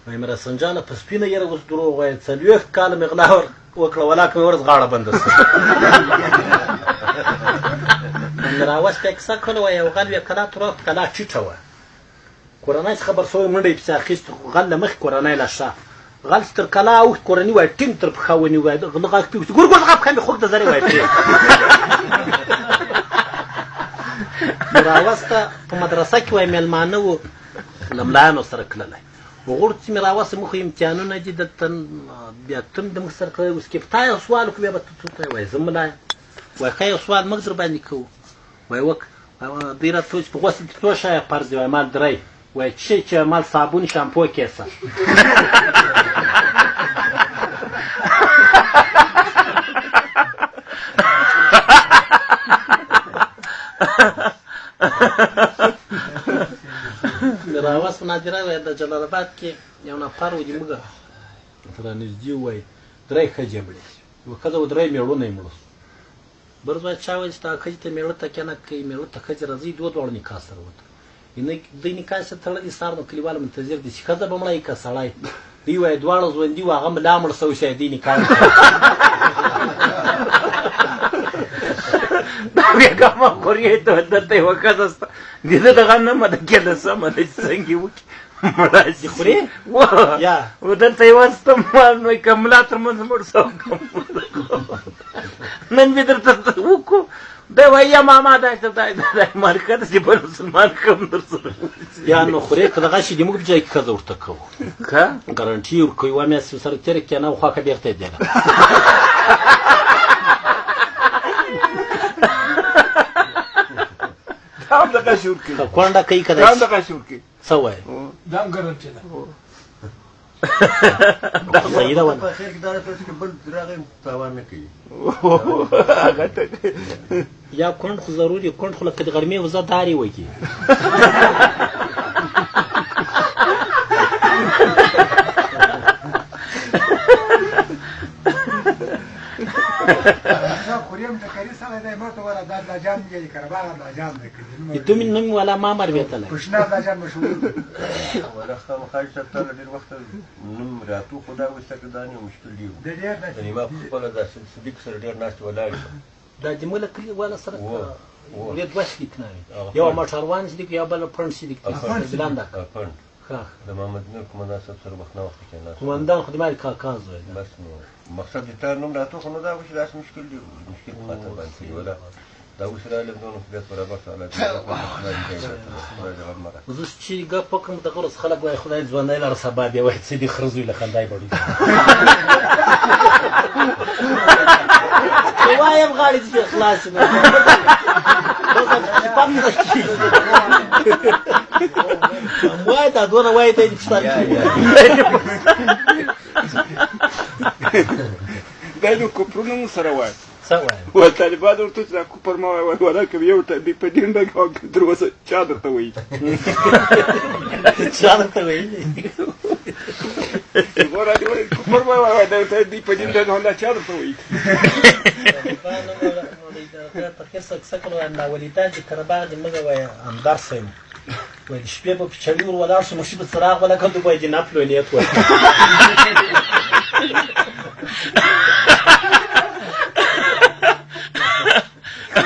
وایي میرحسن جانه په سپینه یره اوس دروغ وایي 40 کاله مې غلا وکړه ولاکه مې ورځ غاړه بنده شوه مې راوست په کیسه کړه وایي یو غل وې کلا تروح کلا ټیټه وه کورنۍ څخه خبر شوی منډه یې پسې اخیست غل له مخکې کورنۍ له شا غل چې تر کلا اوښت کورنۍ وایي ټینګ تر پښه ونیو وایي غله غږ پې وشي ګور ګور غه پښه مې خوږ ته زرې وایي پرې راوسته په مدرسه کې وایي مېلمانه وو له ملایانو سره تللی وغوړ چې مې راوسته موږ خو امتحانونه دي دلته بیا ته مې د موږ سره کړی اوس کې په تا یو سوال وکړو بیا به ته ته وایي زه ملا یم وایي ښه یو سوال موږ در باندې کوو وایي دوی راته وایي چې په غسل کې څو شیه فرض دي وایي مال درې وایي څه شی چې مال صابون شامپو کیسه راوست په نادره وایي د جلال آباد کې یو نفر و چې موږ رانږدې وایي 3 ښځې مړې شي یوه ښځه و 3 مېړونه یې مړه شو برز وایي چا وایي چې دا ښځې ته مېړه تکیه نه کوي مېړه ته ښځې راځي دواړه نکاح سره وته دوی نکاح سره تړلي سهار نو کلیوال منتظر دي چې ښځه به مړه وي که سړی دوی وایي دواړه ژوندي وو هغه ملا مړ شوی شی دوی نکاح دا بیا ما خورې ته دلته یوه ښځه شته د ده دغه نه مده کېده سمه ده چې څنګه یې وکړي مړه شي خورې و دلته یې واستم نو یې که ملا تر منځ مړ شو نن مې درته وکړو دی وایي یا ماما دا مارکه ده چې بل مسلمان کم در سره یا نو خورې که دغه شي د موږ په ځای کې ښځه ورته کوو ښه ګارنټي ورکوو یوه میاشت سره تېره کړې نه خواښه بېرته یې دیږه هم دغه شور کوي کونډه کوي که هم دغه شور کوي څه وایي دا هم ګارنټي ده صحیح ده ونه په خیر کې دا راته چې بل راغی تاوان نه کوي هغه ته یا کونډ خو ضروري کونډ خو لکه د غرمې وزه دارې وکړي دوی نوم والا ما مر بیتله ولا خامخا چې ته ډېر وخت نوم راتو خدا وسته کې دا نه مشکل دی یعنې ما خپله دا صدیق سره ډېر ناست ولاړ دا د مله کلي والا سره ډېر دوه صدیق نه وي یو موټروان صدیق یو بل پړن صدیق ځلانده پنډ د محمد نور قومندان صاحب سره وخت نه وخت کې ناست قومندان خو د مالي کاکا زوی دی بس نو مقصد د تا نوم راتو خو نو دا وشي داسې مشکل دی مشکل په خاطر باندې کړي ولا دا اوس راغلم نو بیا برابر سره زه چې ګپ وکړم دغه ورځ خلک وایي خدای ځوانۍ لره سبا بیا وایي څه دي خرزوی له خندای بړي وایم غاړې چې خلاص نه وای دا دونه وای ته چې دا نو کوپرونه مو سره وایي څه وایي و طالبان ورته چې دا کوپر ما وایي ولاکه یو ته په ډینډه کې تر اوسه چا درته وایي چا درته وایي غوړه دی وایي کوپر ما وایي دا ته دی په ډینډه نه چا درته وایي په کیسه کړو ان ولیدان چې کرباغ دې مګه وای اندر سیم وای شپې په چړې ور ولاړ شو مشي په څراغ ولا کړو په دې نه پلونیت وای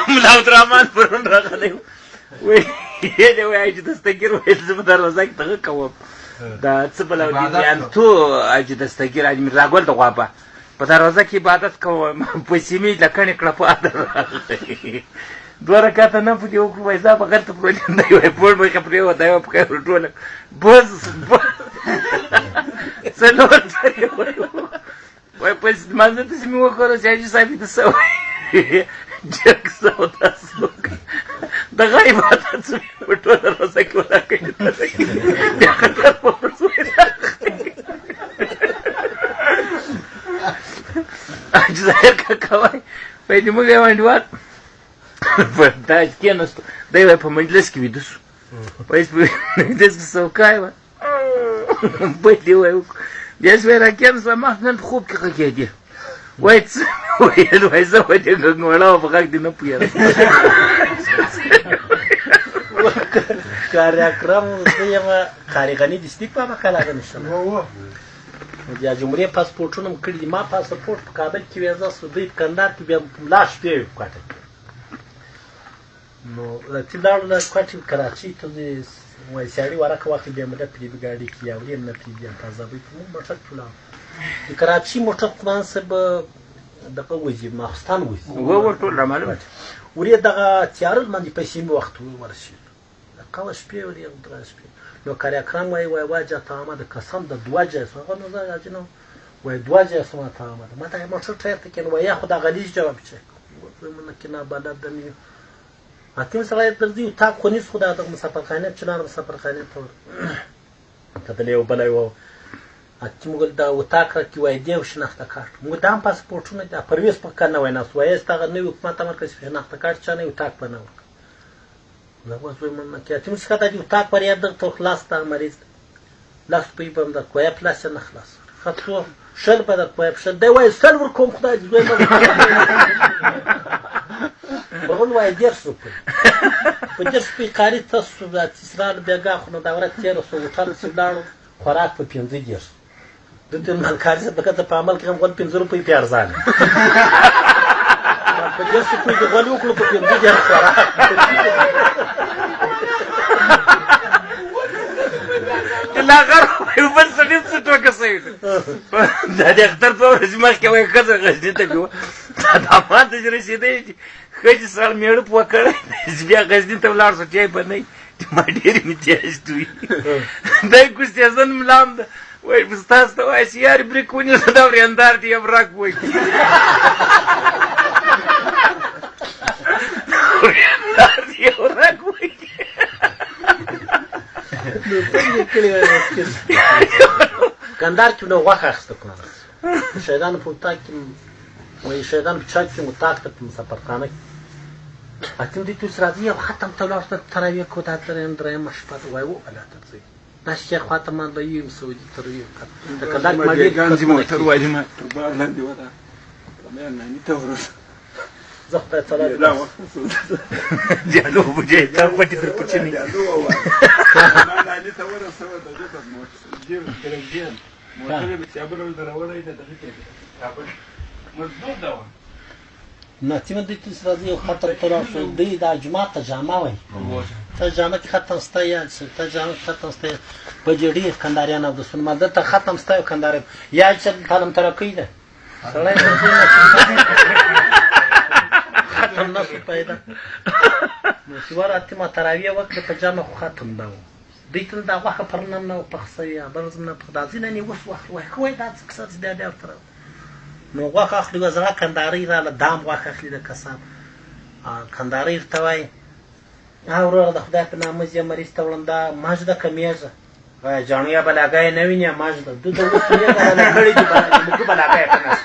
ملا عبدالرحمن پرون راغلی وای دې وای چې دستګیر وای زه په دروازه کې دغه کوم دا څه بلا دي تو اج دستګیر اج مې راغول د غوابه په دروازه کې عبادت کوم په سیمې لکڼې کړه په دوه رکعته نه پدې وکړو وای زه به غلطه پروجن دی وای پوړ مې خبرې و دا په خیر ټوله بس څلور ځلې وای په مانځه ته مې وکړو چې صاحب ته سو جګ سو تاسو د غیبت څه په ټوله روزه کې ولا کوي دا خطر په ظاهر کاکا وایي وایي د موږ یو انډیوال په دا کېناستو دی وایي په مجلس کې ویده شو وایي په مجلس کې څوکۍ وه بلې وایي بیا چې وایي راکېناستو ما نن خوب کې غږېدې وایي څه مې ویل وایي زه وایي دې غږ وړه وه په غږ دې نه پوهېدم کار اکرم زه یم قاري غني د سپیک په مکه لاګه نشم د جمهوریت پاسپورټونه م کړي دي ما پاسپورټ په کابل کې ویزه سو دوی په کندهار کې بیا لا شپې وي په کوټه کې نو راځي لاړو له کوټې کراچۍ ته د وایساري ورکه واخلي بیا مې د پرېبي ګاډي کې یاوري نه پرېبي تازابۍ ته مو موټر کې ولاړو د کراچۍ موټر قرآن صاحب دغه وځي ماخستان وځي ټول رامعلومه ورې دغه تیاره لمانځي پیسې مې وخت ورسېد قوه شپې ورې درې شپې نو کاري اکرم وای واجه تا آمده قسم د دوه جای هغه نو زه راځي نو وای دوه جای سم تا آمده ما ته موټر ټایر ته کنه وای خدا غلیظ جواب چک من کنه بلد دمی اتم سره درځي تا کو نیس خدا د مسافرخانه چنار مسافرخانه ته کتلې او بلای و اتم ګل دا وتاکره کی وای دی شناخته کارت مو دام پاسپورټونه د پرویس په کنه وای ناس وای استغه نو حکومت مرکز شناخته کارت چانه وتاک پنه لا وځوي من کې اتم څخه د وتاک پر یاد ته خلاص تا مریض لاس په بم د کویا پلاس نه خلاص خطو شل په د کویا شل دی وای سل ور کوم خدای دې بغل وای درس په درس په قاری تاسو د اسرائیل بیاګه خو دا ورته تیر سو وټال سلاړو خوراک په 15 درس د دې مال کار څه دغه په عمل کې هم غول 15 روپۍ پیارځان په درس په دې غول وکړو په 15 درس خوراک لا غرو یو بل سړي څه ټوکه سوي دا د اختر په ورځ مخ کې وای کزه غږ ته کو دا ما ته رسیدې خځې سره میړ پوکړ بیا غزنی ته ولاړ سو چې په نه ما ډېر می تیز دوی دای کو ستاسو ملام وای بستاس ته وای سیار بریکونی دا ورندار دی ابراک وای ورندار دی ابراک وای کندهار کې نو غوښه اخیسته کړه شهیدان په اتاق کې وایي شهیدان په چاک کې اتاق ته په مسافرخانه کې اتم دې توس راځي او ختم ته ولاړ ته تراویح کو دا درېیمه شپه وای ولا ته ځي دا شیخ خاتم الله یم سعودي تراویح د کندهار کې ما ډېر ګانځي موټر وایي ما باندې ودا مې نه ني ته ورس زه خدای تعالی جالو بجې تا پټې تر پچني ما نه ني ته ورس و د دې موټر جیر ترجیح موټر به چابل دروړې ده دغه کې چابل مضبوط دا نه چې من دې توس راځي او ختم ته ولاړ شو دې دا جمعه ته جامه وای ته جامه کې ختم ستا یا ته جامه ختم ستا په جړې کنداریان او د سنما ته ختم ستا کندار یا چې تعلم ترقی ده سړی ختم نه پیدا نو چې ورته ما تراویح وکړه په جامه ختم دا دې ته دا واخه پرنم نو پخسه یا برز نه په دازې نه وس وخت وای کوی دا څه څه دا تر نو غوښه اخلي وزرا کنداري را له دام غوښه اخلي د کسان کنداري ته وای اورو د خدای په نامه یې مریض ته ولندا ماجده کمیزه جانیا بلاګای نه ویني ماجده د وخت یې نه کړی دی موږ بلاګای په ناس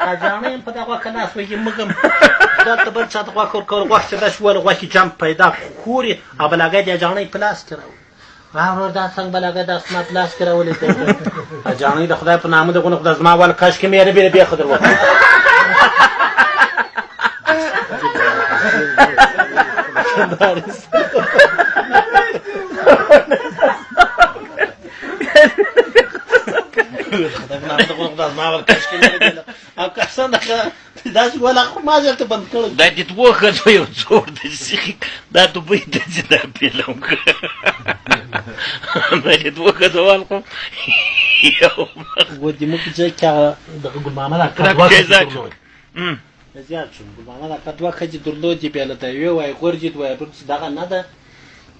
هغه جانې په دغه کناس وایي موږ دا ته بل چا دغه غوښه د شول غوښه جام پیدا خوري بلاګای دی جانې پلاس کړو اورو دا څنګه بلاګای د اسمت پلاس کړولې ته جانې د خدای په نامه دغه خدای زما ول کاش کې مې ربي به خضر وته دا چې ولا خو ما ځل ته بند کړو دا دې توخه نو یو څور د سیخ دا ته به د جنا پیلم دا دې توخه دوال کوم یو و دې مو چې کا د ګل محمد اکرم زیات شو ګل محمد اکرم دوه کجې درلود دی بیل ته یو وای غورجید وای پر دغه نه ده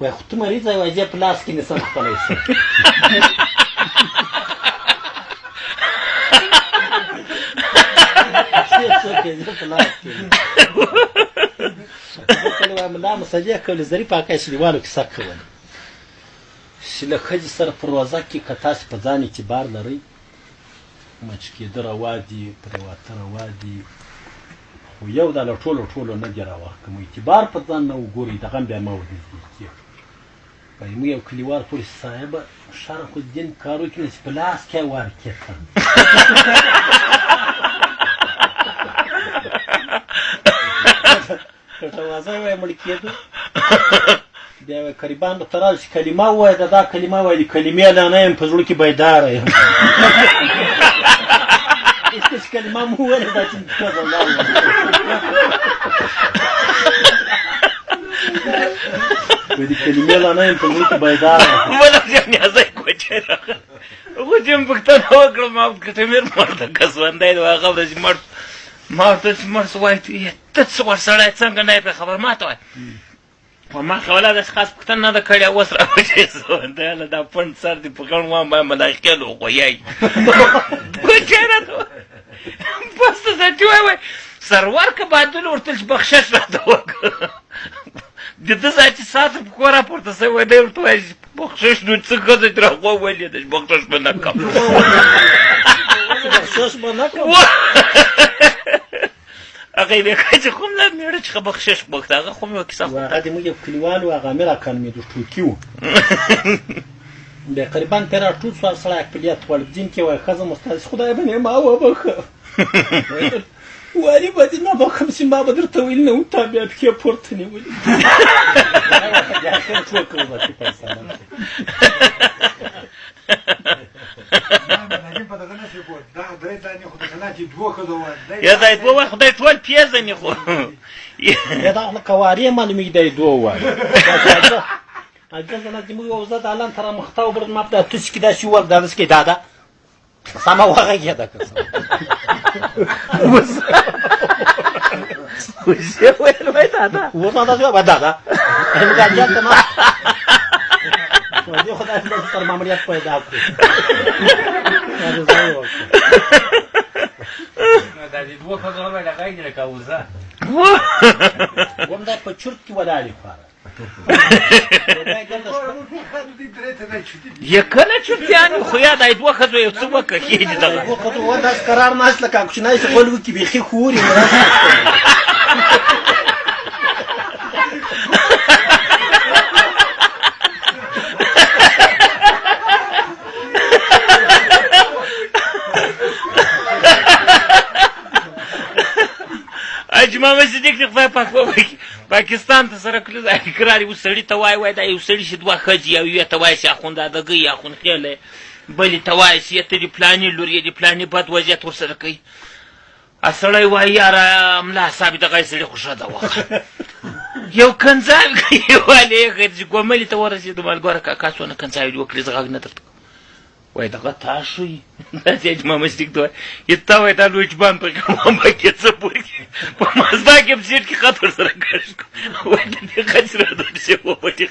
وای خو ته مریض وای چې پلاس کې نسم خپلای شي ملا مسجه کول زری پاکه شلیوالو کې سکه ول شله خځې سره پر روزه کې کتاس په ځان اعتبار لري مچ کې دروا دي پرواته روا دي خو یو د ټولو نه دی راوخ کوم اعتبار په ځان نه وګوري دغه بیا ما ودی کی پای مو یو کلیوال پولیس صاحب شرف الدین کارو کې نس پلاس کې ورکه ته وازه وای مړ کېدو بیا وایي قریبانو ته راغله چې کلمه ووایه دا کلمه وایي د کلمې لا نه یم په زړه کې بیداره یم هېڅ کلمه مو وویله دا چې وایي د کلمې لا نه یم په زړه کې بیداره یم نیازی کوچی راغله خو چې م پوښتنه وکړه ما کټمیر مرده کس ژوندی دی هغه ورځ ما ورته چې مړ سو وایي ته څه وړ سړی څنګه نه یې پرې خبر ما ته وایي خو ما خوله داسې خاص پوښتنه نه ده کړې اوس راوچې ژوندی هله دا پنډ سر دې په غڼ وام باید ملاقې لو غویایي کوچی راته بس ته ساټي وایي سرور که بهادل ورته چې بخشش راته وکړه د ده ځای چې ساعته په کور راپورته سوی وایي دی ورته وایي بخشش نو څه ښځه چې راغوا ویلې ده چې بخشش به نه کوم بخشش به نه کوم هغه یې ویل چې کوم نه مېړه چې بخشش وکړه هغه خو مې یوه کیسه هغه د موږ یو کلیوال و هغه امیر اکا نومېده ټوکي و بیا قریبا پرې راټول شو هر سړی اقبلیت والدین کې وایي ښځه مستانس خدای به ما وبخه واري به دې نه بخم چې ما به درته ویل نه و تا بیا پښې پورته نیولې یا دا دوه وایي خدای ټول پیژني خو یا دا خو کوارې معلومېږي دا یې دوه ووایي اجازه نه چې موږ یو زه د الان سره مخته وبرد ما په دا توس کې داسې وویل دا داسې کې دا ده سمه وغږېده که څه وزې ویل وایي دادا اوس ما داسې وایي دادا موږ اجازه ته نه دې خدای دې سره ماموریت پیدا کړو دا دې دوه ښځو هم له غږ نه کوزه وم دا په چرت کې ولاړې خواره یا کله چرتیانې خو یا دا دوه ښځو یو څه وکړه کېږي دغه دوه ښځو و داسې قرار ناست لکه کوچنی چې غول وکړي بیخي خوري اجمام صدیق دې خدای پاک وبخښي پاکستان ته سره کله اقرار یو سړي ته وایي دا یو سړي چې دوه ښځې او یوې ته وایي چې اخوندادګۍ یا اخوندخېلی بلې ته وایي چې ته د پلانې لور یې د پلانې بد وضعیت ورسره کوي سړی وایي یاره ملا صاحب دغه سړي خو ښه ده وخه یو کنځاوي کوي والې چې ګوملې ته ورسېدو ملګره کاکا څونه کنځاوي دې وکړې زه غږ نه درته وایي دغه تا ښوي داسې اجمام صدیق ته وایي تا وایي دا لوچبان په کومه کې څه پوهېږي په مزدا کې په سیټ کې خط ورسره کش کړو وایي د دې خط سره داسې وپټې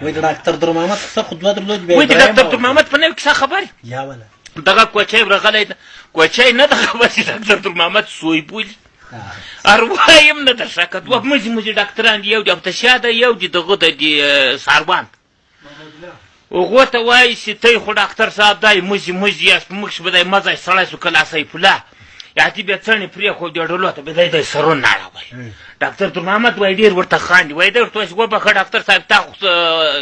وایي د ډاکټر درمحمد کیسه خو دوه درلود وایي د ډاکټر درمحمد په نوې کیسه خبر یا وله دغه کوچی راغلی ده کوچی نه ده خبر چې ډاکټر درمحمد سوی بولي اروا یم نه در شکه دوه مزي مزي ډاکټران دي یو د افتشا ده یو د دغه د ساروان هغو ته وایي چې ته خو ډاکټر صاحب دی مزي مزي یاست په مخ به دی مزی سړی سو کله سیف الله یاتي بیا څڼې پرېښود د ډلو ته بیا دی سرون نه اړولی ډاکټر درمحمد وایي ډېر ورته خاندي وایي دی ورته وایي چې وبخښه ډاکټر صاحب تا خو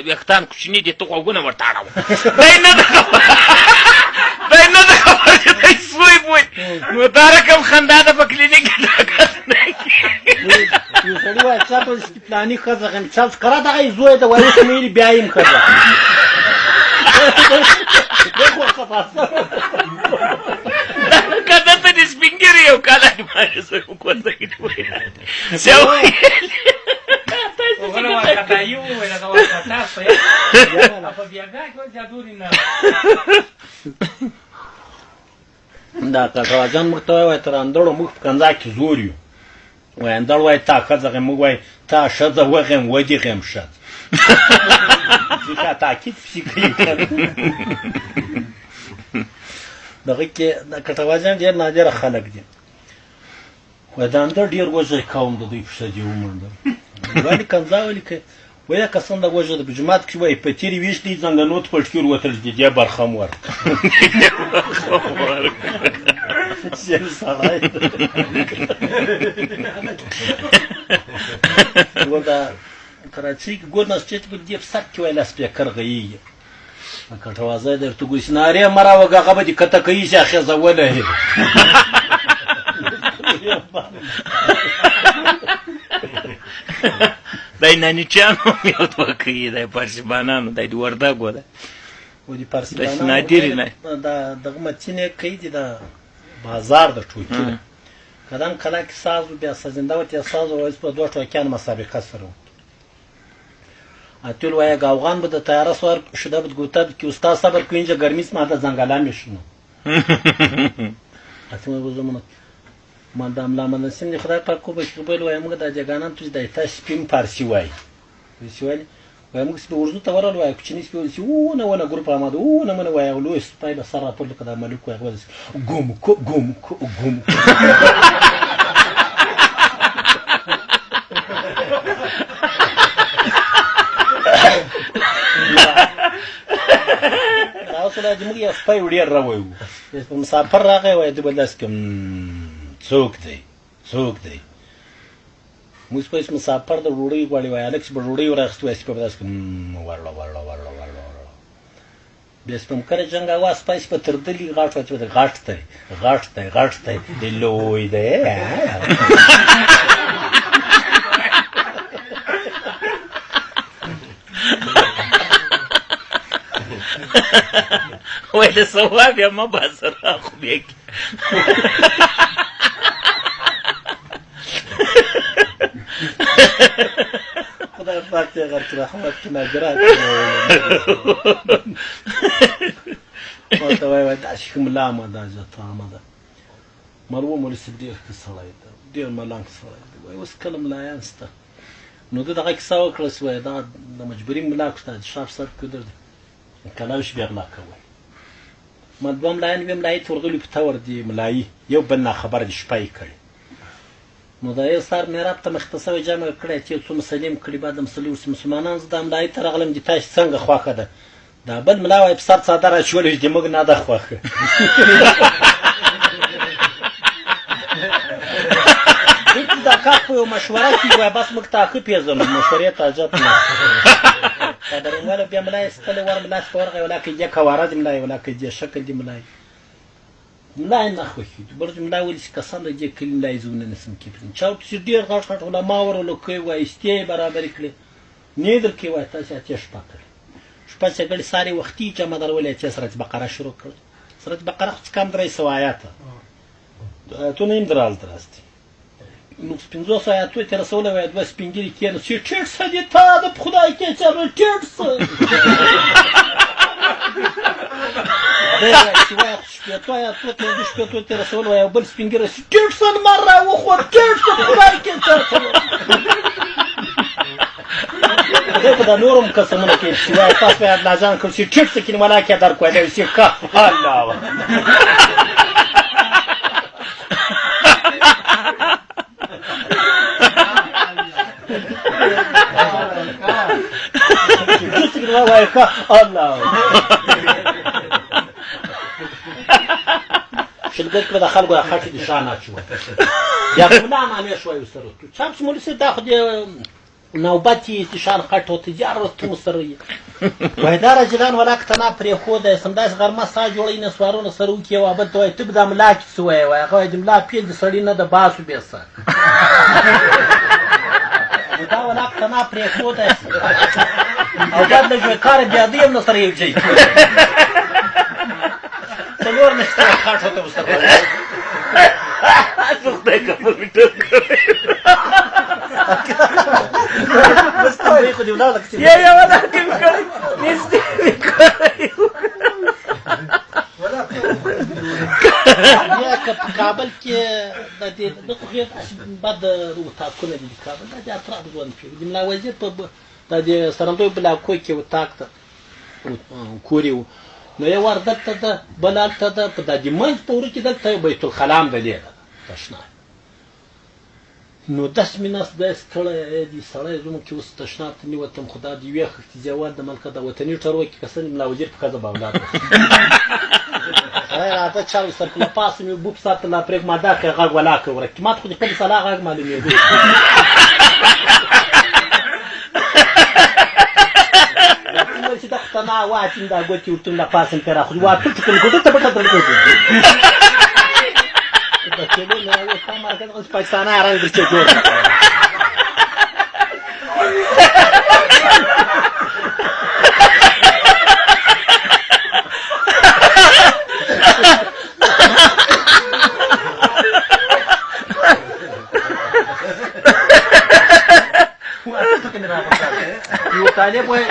ویښتان کوچني دي ته غوږونه ورته اړوه دی نه ده خبر چې دی سوی بوی نو دا رقم خندا ده په کلینیک کې یو سړي وایي چا ته چې پلاني ښځه غم چا ښکاره دغه یې زوی ده وایي اوس مې ویلي بیا یم ښځه که دلته د سپین ږیرې یو کال ماشه زه وکوځه کې دا کټواجان موږ ته وایي تر اندړو موږ په کنځا کې زور یو وایي اندړ وایي تا ښځه غم موږ وایي تا ښځه وغیم ودې غیم ښځه تاکید پسې کوي دغه کې د کټواجان ډېر نادره خلک دي وایي د اندړ ډېر وژی کوم د دوی په ښځې ومنډم ولې کنځا ولې کوي وایي کسان د وژه د په جومات کې وایي په تېرې ویش دي زنګنو ته پټکي ور وتل دي دې برخم ورکړه شل سړی و دا کراچۍ کې ګورنسټیټ په دې سر کې وایي لاسپیکر غږېږي کټوازی درته ګوي چې نارې مه راوږه هغه به دې کته کوي چې اخېزه ولهې دای نانیچیانو یو دوه کوي دای پارسیبانانو دای د وردګو ده و دي پارسي داسې نادرې نه دا دغه متینې کوي دي د بازار د ټوکي ده کدام کله کې ساز و بیا سازنده و تیا ساز و په دوه ټوکیان مسابقه سره اتول وای گاوغان به د تیاره سوار شده بود گوتاد که استاد صبر کو اینجا گرمیست ما دا زنگلا میشنو اتول بزمون من دام لامن سین خدای پاک کو به خبر وای موږ د جګانان توش دایته سپین پارسی وای وای موږ سپه ورزو ته ورال وای کوچنی سپه سی و نه ونه ګروپ آماده و نه من وای لو سپای به سره په لکه د ملک وای غوځ ګوم کو راوسله د موږ یو سپای وړي راوي په مسافر راغی وای د بلداس کوم څوک دی موږ په مسافر د وړي غواړي وای الکس په وړي ورغستو اس په بلداس کوم ورلا بیا سپم کړه جنگ اواز پاس په تردلی غاټ ته د لوی ده وای د ثواب یا ما بازار خو بیک خدای پاک دې غرت رحمت ناجرات ماته وای دا شوم لا ما دا زته ما مرو مول سبدي سړی ډیر ملنګ سړی وای اوس کلم لا یانسته نو دغه کیسه وکړه وای دا د مجبوري ملاک ستاسو شاف سر کړل کلاوش بیا غلا کوي ما دوم لاین ویم لای تورغلی په تور دی ملای یو بل خبر دي شپای کړي نو دا یو سر میراب ته مختصر جمع کړی چې څوم سلیم کړي بعد مسلمانان زدم لای تر غلم دي تاسو څنګه خوخه ده دا بل ملاوي په سر صدر شولې دي موږ نه ده خوخه دا کار په مشوره کې وای بس موږ ته خو پیژنو مشورې ته اجازه نه خبرې ولا بیا ملای ستله ور ملای ورغه ولا کې جه کوارد ملای ولا کې جه شکل دی ملای نه خوښي برج ملای ولې کسان دې کلی ملای زونه نسم کې چاو چې ډیر غاټ علماء ورلو کوي وای استي برابر کړي نیدر کې وای تاسو اتیا شپه شپه چې ګل ساري وختي چې مدار ولې چې سورۃ بقره شروع کړ سورۃ بقره کم درې سو آیات ته نیم درال درستی نو سپینځو آیاتو ته رسول وای د سپینګری کې نو چې ټیټ سدي ته د خدای کې چې ټیټ چې وای شپته آیاتو ته د شپته ته رسول وای بل سپینګری ټیټ سن مره و خو ټیټ خدای کې چې دا نورم قسمونه کې چې وای تاسو یې لازم کوم چې ټیټ کې ولا کې در کوی چې کا الله وای کا الله شلګر کړه د خلکو خاطر دي شان اچو یا کومه معنی شوي سره تو چم سمول سي دا خو نوبتي شان خاطر تجارت تو سره وای دا رجلان ولا کتنا پرې خو د سمداس غرمه سا جوړی نه سوارونه سره کې وابد وای تب د ملاک سوې وای هغه د ملا پیل د سړی نه د باسو بیسه دا ولا کتنا پرې خو د او بعد د کار بیا دی نو سره یو ځای څلور نشته خاطر ته مستقبل خدای کمپیوټر مستوي خو دی ولا لکه یا ولا کوم کړی نشته یا کابل کې د دې د خو بعد روتا کول دي کابل دا اطراف ځوان په د ملا وزیر په د دې سرندوی بلا کوی کې وتاکته کوریو نو یو وردته د بلالته د په د منځ پورې کې دلته بیت الخلام د لیدا تشنا نو داس میناس د سکړه دي سړی زمو کې اوس تشنا ته نیوتم خدا دی وی خت جواد د ملک د وطني ټرو کې کسن ملا وزیر په کذا باولاد راته چا سر په پاس مې بوب سات لا پرګ ماده کې غږ ولا کوي کمات خو دې په صلاح غږ معلومه دی چې دا ختنا واچین دا ګوتی ورته لا پاسم کرا خو وا ټټ کړي ګوته ته ټټ کړي دا چې نو یو کومه راځي پاکستان راځي چې یو طالب وای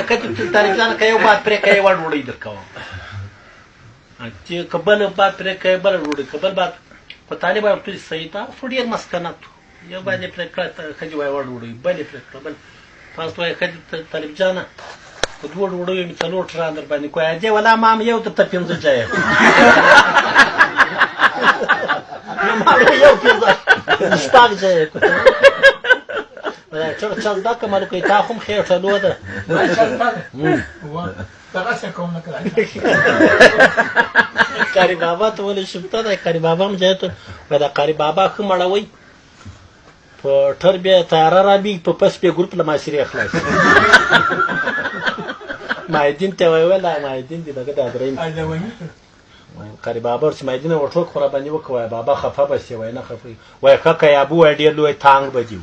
کتې طالب جانه که یو باد پرې که یوه ډوډۍ درکوم چې که بل باد پرې که بله ډوډۍ که بل باد خو طالب وایي ورته صحیح ته خو ډېر مسکنت و یو باد یې پرې کړه ښځې وایي یوه ډوډۍ بل یې پرې کړه بل فاست وایي ښځې طالب جانه په دوه ډوډیو مې څلور ټران در باندې کوی دې ولا ما هم یو درته پېنځه جایه یو پېنځه شپږ جایه چا زده کړه مالو کوي تا خو هم خېټلو ده قاري بابا ته ولې شفته دی قاري بابا هم ځای ته وایي دا قاري بابا ښه مړوئ په ټر بیا تیاره رابي په پس بیا ګروپ له معاشرې خلاص مایدین ته وایي ولا مایدین دي دغه د درېیم قاري بابا ورته مایدینه ورټوک خو را باندې وکړه وایي بابا خفه به شي وایي نه خفه وایي کاکا یابو وایي ډېر لوی تانګ به دي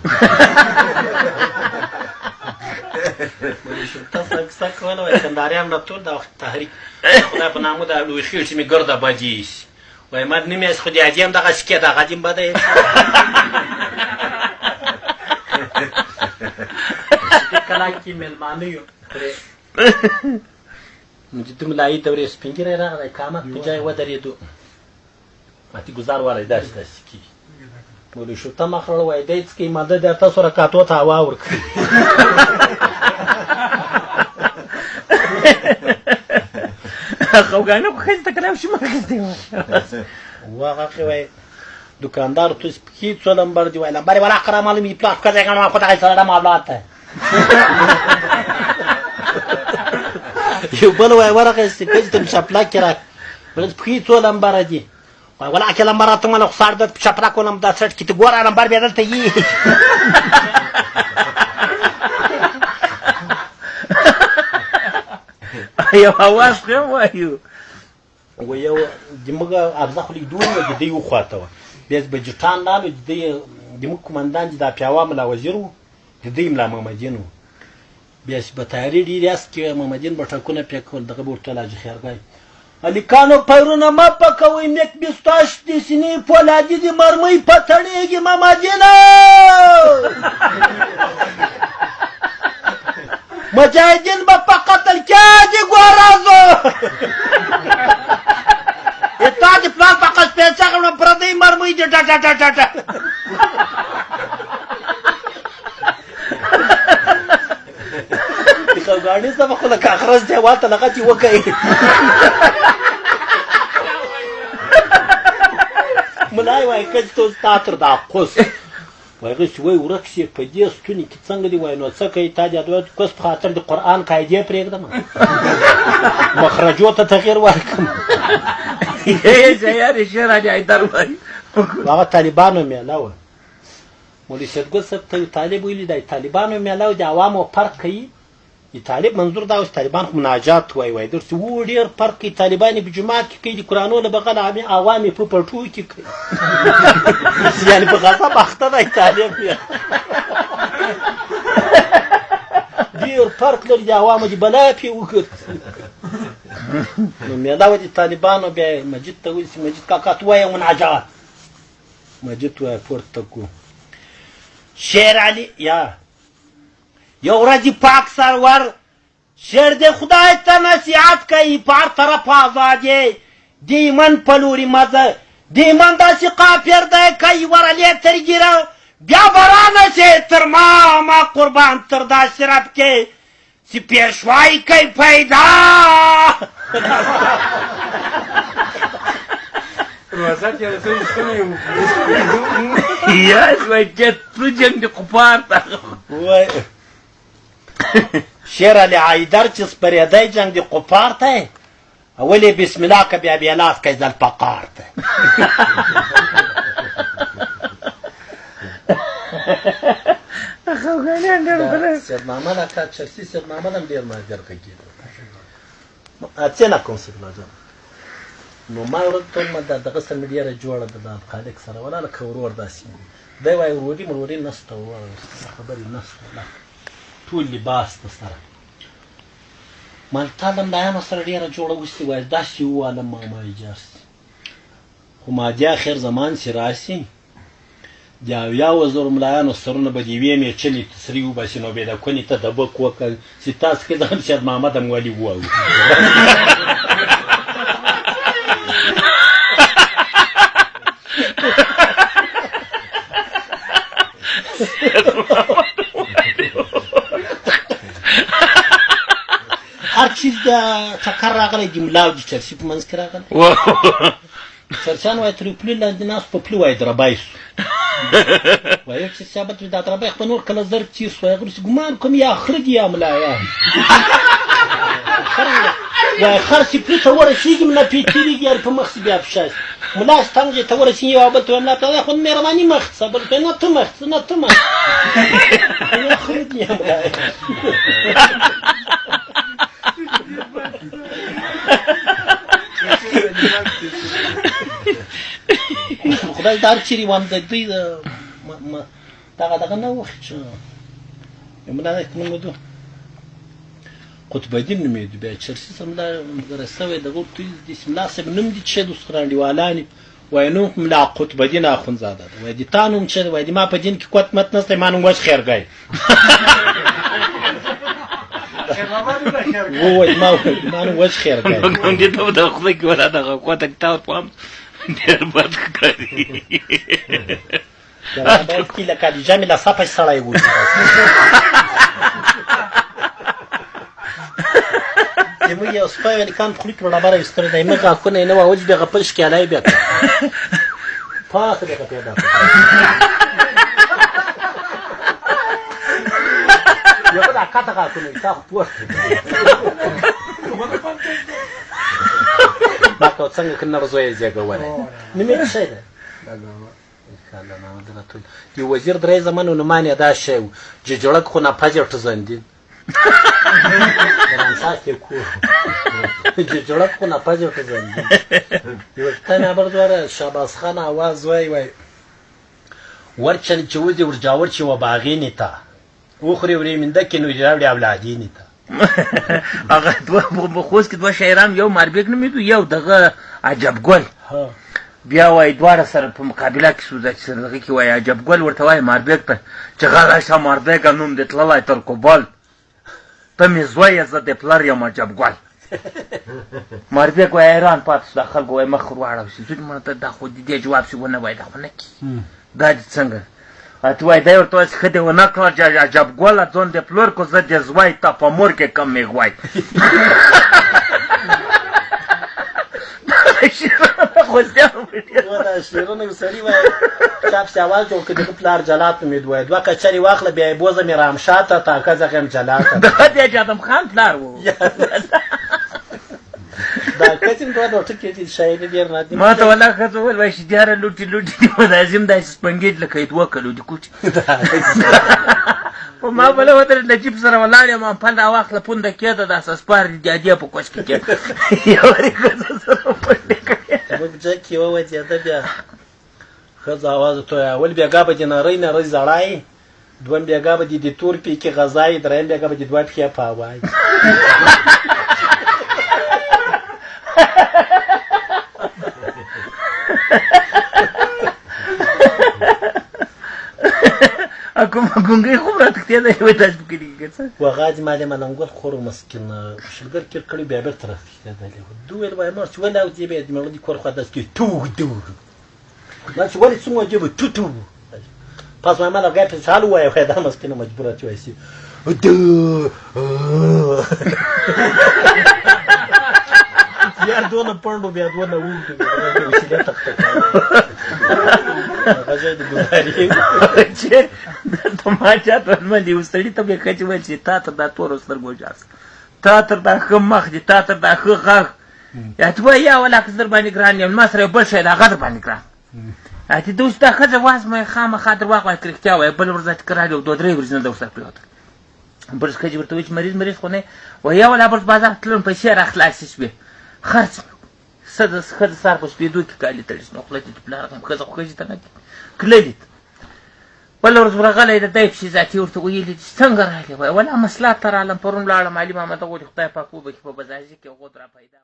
تاسو کیسه کوله وایي کنداریان را ټول دا تحریک خدای په نامه دا لوی خېټې مې ګرده بجې شي وایي مرد نیمې خو د عادي هم دغه سکې دغه دیم به دی کله کې مېلمانه یو مجد ملایي دورې سپین ږیری راغلی قامت په ځای ودرېدو ماتې ګزار والی داسې داسې کېږي مولوي شفته مخ راړه وایي دی څکې ماده دی تاسو رکعتو ته هوا ورکړئ خوګانه خو ښځې ته کلام شي ماخېستی وهغه وایي دوکاندار تو پکې څو لمبر دي وایي لمبر ولا قرا معلوم یې پلاس کړی ګڼه خو دغه سره معاملات دی یو بل وایي ورغېستې ښځې ته په شپلاک کې را پکې څو لمبره دي وایي ولا کې لمبر راته مله خو ساړ ده په شپلاک ولم دا سټ کې ته ګوره لمبر بیا دلته یي یو اواز خو وایو و یو زموږ ارزه خو لیک دوی د دې یو خواته وه بیا بجټان لاړو د دې زموږ قمندان چې دا پیاوه ملا وزیر و د دوی ملا محمدین و بیا چې په تیاري ډېر یاست کې محمدین به ټکونه پرې کول دغه به ورته حاجي خیرګای هلکانو پیرونه مه پکوئ میک بستاش دي سینې فولادي دي مرمۍ پتړېږي محمدینه مجاهدین به په قتل کېږي ګورازو تا د پلار په قص پیسه کړم پردۍ مرمۍ دي ټټه ټټه ټټه ګاډي سبا خو لکه اخرس دی واته لغتې وکئ ملای وایي که ته ستا تر دا قوس وایي هغسې وایي ورک شي په دې ستوني کې څنګه دي وایي نو څه کوي تا د ادوات کوس په خاطر د قرآن قاعدې پرېږدم مخرجو ته تغییر ورکړم یارې شعر حاجي حیدر وایي هغه طالبانو میله وه مولوي سیدګل صاحب ته یو طالب ویلي دی طالبانو میله و د عوامو فرق کوي طالب منظور دا اوس طالبان خو مناجات وایي وایي درسې و ډېر فرق کوي طالبان یې په جومات کې کوي د قرآنو له بغل عوام یې په پټو کې کوي یعنې په غضب اخته دی طالب ډېر فرق لري د عوامو د بلا پې وګرځي نو میله وه د طالبانو بیا مجید ته ویل چې مجید کاکا ته وایه مناجات مجید وایه پورته کړو شیر علي یا یو ورځ پاک سرور شعر د خدای ته نصیحت کوي په هر طرف آزادې د ایمن په لوري مزه د ایمن داسې قافر دی کوي ورلې تر ګیره بیا به رانشې تر ما قربان تر دا شرف کې چې پیشوایي کوي پیدا یاس وایي چې تو جنګ د کفار ته شیر علی حیدر چې سپرېدی جنګ د قفار ته ولې بسم الله که بیا بیا لاس کوي ذوالفقار ته سید محمد اکا چرسی سید محمد هم ډېر مهاجر کېږي څه نه کوم سید الله جان نو ما ورته ویل دا دغه سره مې ډېره جوړه ده د خالق سره ولا لکه ورور داسې دی وایي وروري مروري نشته خبرې نشته ټول لباس د سره مال تا د ملایانو سره ډېره جوړه وستې وایي داسې ووالم ماما اجازه خو ما دې اخر زمان چې راسي د اویاوو زرو ملایانو سرونه به د یوې میچنې تسري وباسي نو بې د کونې ته دبک وکړ چې تاسو کې ځان شاید محمد هم ولي ووایو هر چیز د ټکر راغلی د ملا او د چرسي په منځ کې راغلی چرسیان وایي تر یو پلي لاندې ناست په پلي وایي دربی سو وایي چې ثابت وي دا دربی خو به نور کله ضرب تېر سو هغه وروسته ګمان کوم یا خره دي یا ملایان وایي خر چې پلي ته ورسېږي ملا پرې تېرېږي یار په مخ بیا پښه ملا چې تنګ ته ورسېږي یو بل ته وایي ملا ته خو مهرباني مخ صبر کوي نه ته مخ نه ته مخ یا خره دي یا ملایان خدای دار چیرې وام د دوی دغه نه وخت چې ملا نومېدو قطب الدین نومېدو بیا چرسي سره ملا ملګری سوی دغه دوی د ملا صاحب نوم دي چې دوس انډیوالان وایي نوم ملا قطب الدین اخندزاده ده وایي د تا نوم چې وایي د ما په دین کې قوت مت نسته ما نوم وش خیرګی وایي ما نوم وش خیرګی دې ته د خدای کې ولا دغه قوت کتاب پام ډېر بد ښکاري باید کې لکه د جامې له صفه سړی و زموږ یو سپی ولیکان په خولې کې په ډبره ایستلی دی نه غاښونه یې نه وه وجې بیا غپل شکیاله یې بیا کړ پاخه بیا پیدا کړ یو به دا کاته غاښونه وي تا خو پورته ما که څنګه که نر زوی یې زېږولی نوم یې څه شی دی د وزیر درې زمن نومان یې دا شی و ججړک خو نپجټ زندین ججړک خو نپجټ زندین یو تن خبردواره شهباز خان آواز وای وای ورچن چې وځي ورجاور چې و باغینې ته وخوري ورېمنده کې نو راوړي اولادینې ته هغه دوه خوست کې دوه شاعران یو ماربیک نومېدو یو دغه عجب ګل بیا وایي دواړه سره په مقابله کې شو چې دغه کې وایي عجب ګل ورته وایي ماربیک ته چې غلی شه ماربیکه نوم دې تللی تر کوبل ته مې زوی یې زه د پلار یم عجب ګل ماربیک وایي حیران پاتې شو دا خلکو وایي مخ ور واړو شي زوی مړه ته دا خو د دې جواب شي ونه وایي دا خو نه کي دا دې څنګه ته وایي دی ورته وایي چې ښه دې ونه کړه چې عجب ګله ځون د پلور کو زه دې زوی ته په مور کې کم مې غوای شعرونه یو سړي وایي چاپ سي اواز جوړ کړي د پلار جلات نومېد وایي دوه کچرې واخله بیا یې بوزه مې رامشاته تا ښځه غیم جلاته دغه د جادم خان پلار و دا کچم دوه نو ټکې دي شاعري ډېر نه دي ما ته والله ښځه وویل وایي شجاره لوټي لوټي لازم داسې سپنګېج لکه یې دوه کلو دي کوټي په ما بله ودرېد نجیب سره ولاړ یم پل راواخله پونده کېده دا سسپار دي دیادې په کوچ کې یوارې ښځه سره پنډې کړې زموږ جګ کې ووځېده بیا ښځه اواز وتوی اول بېګا به دې نرۍ نرۍ زړای دویم بېګا به دې د تور پیکې غذای دریم بېګا به دې دوه پښې په هوای کوم ګونګۍ خو راتښتېدی وایي داسې پکې دي څه وغا دې ما د ملنګور خور مسکین شلګر کې کړی بیا بېرته راتښتېدلی دوی ویل وایي مړ چې ولې او دې بیا د مېړه دې کور خوا داسې کوي تو ما چې ولې څومره جيبه تو پس ما لګای په سال وایي وایي دا مسکینه مجبوره چې وایي بیا دونه پڼډو بیا دونه ووږدو وسیله تخته غزای د ګزاري چې ته ما چاته ولمنې یو سړي ته بیا ښه چې ویل چې تا تر دا تورو سترګو جاس تا تر دا ښه مخ دي تا تر دا ښه غږ یا ته وایي یا ولاکه زه در باندې ګران یم ما سره یو بل شی د هغه در باندې ګران چې ته اوس دا ښځه وازمویې خامخا درواغ وایي که رښتیا وایي بل ورځ چې که راغلې دوه درې ورځې نه ده ورسره پرېوتل بل ښځې ورته وایي چې مریض خو نه وایي یا ولا بل بازار تلم پیسې را خلاصې شوې خرڅ ښځه سهار په سپېدو کې کالي تړي نو خوله دې د پلار غم ښځه خو ښځې ته نه کللي بله ورځ ورغلی د دی پسې ذاتي ورته ویلي دي څنګه راغلې وایي ولا مسله ته رالم پرون لاړم علي ماما ته وویل خدای پاک وبخي په بزازي کې غوت را پیدا